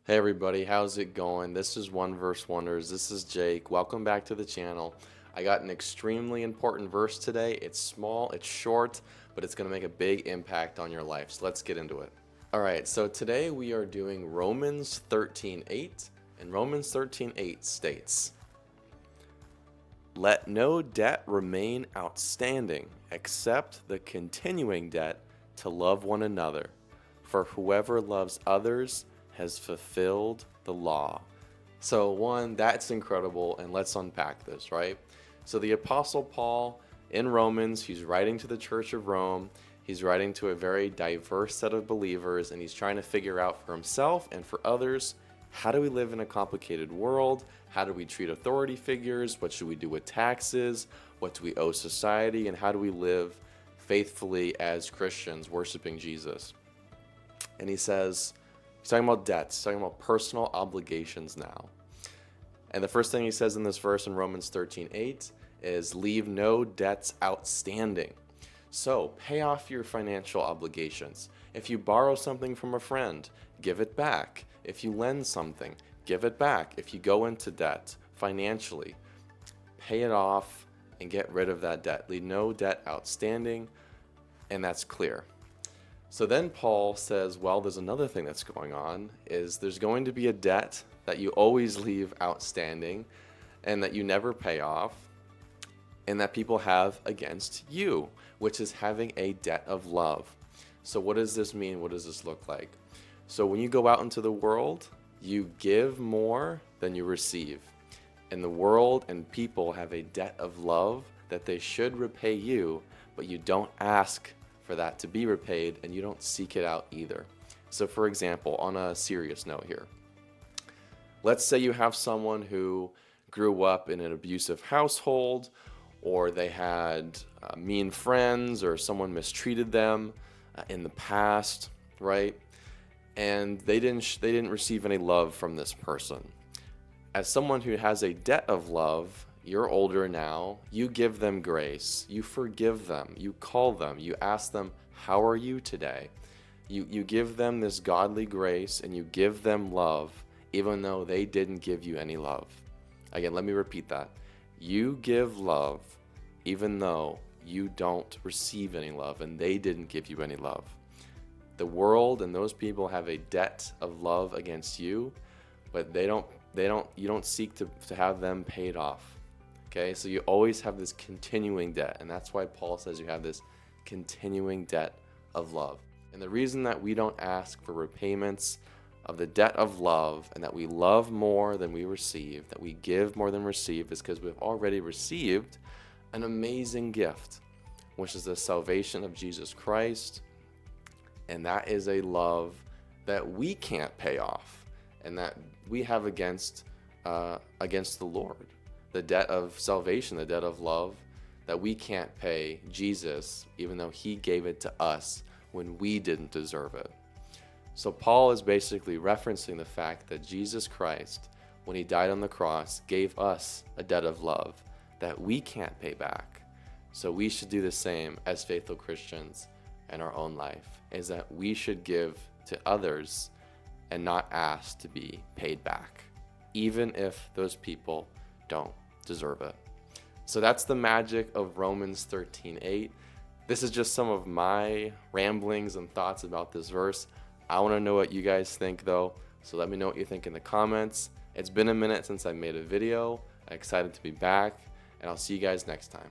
Hey everybody, how's it going? This is One Verse Wonders. This is Jake. Welcome back to the channel. I got an extremely important verse today. It's small, it's short, but it's going to make a big impact on your life. So let's get into it. All right, so today we are doing Romans 13:8, and Romans 13:8 states, "Let no debt remain outstanding except the continuing debt to love one another, for whoever loves others has fulfilled the law." So, one, that's incredible, and let's unpack this, right? So, the Apostle Paul in Romans, he's writing to the Church of Rome. He's writing to a very diverse set of believers, and he's trying to figure out for himself and for others, how do we live in a complicated world? How do we treat authority figures? What should we do with taxes? What do we owe society? And how do we live faithfully as Christians worshiping Jesus? And he says, he's talking about debts, he's talking about personal obligations now. And the first thing he says in this verse in Romans 13:8 is, leave no debts outstanding. So pay off your financial obligations. If you borrow something from a friend, give it back. If you lend something, give it back. If you go into debt financially, pay it off and get rid of that debt. Leave no debt outstanding, and that's clear. So then Paul says, well, there's another thing that's going on, is there's going to be a debt that you always leave outstanding and that you never pay off and that people have against you, which is having a debt of love. So what does this mean? What does this look like? So when you go out into the world, you give more than you receive. And the world and people have a debt of love that they should repay you, but you don't ask for that to be repaid, and you don't seek it out either. So for example, on a serious note here, let's say you have someone who grew up in an abusive household, or they had mean friends, or someone mistreated them in the past, right? And they didn't receive any love from this person. As someone who has a debt of love, you're older now, you give them grace, you forgive them, you call them, you ask them, how are you today? You give them this godly grace and you give them love, even though they didn't give you any love. Again, let me repeat that. You give love, even though you don't receive any love and they didn't give you any love. The world and those people have a debt of love against you, but you don't seek to have them paid off. Okay, so you always have this continuing debt, and that's why Paul says you have this continuing debt of love. And the reason that we don't ask for repayments of the debt of love, and that we love more than we receive, that we give more than receive, is because we've already received an amazing gift, which is the salvation of Jesus Christ. And that is a love that we can't pay off, and that we have against the Lord. The debt of salvation, the debt of love that we can't pay Jesus, even though he gave it to us when we didn't deserve it. So Paul is basically referencing the fact that Jesus Christ, when he died on the cross, gave us a debt of love that we can't pay back. So we should do the same as faithful Christians in our own life, is that we should give to others and not ask to be paid back, even if those people don't deserve it. So that's the magic of Romans 13:8. This is just some of my ramblings and thoughts about this verse. I want to know what you guys think though, so let me know what you think in the comments. It's been a minute since I made a video. I'm excited to be back, and I'll see you guys next time.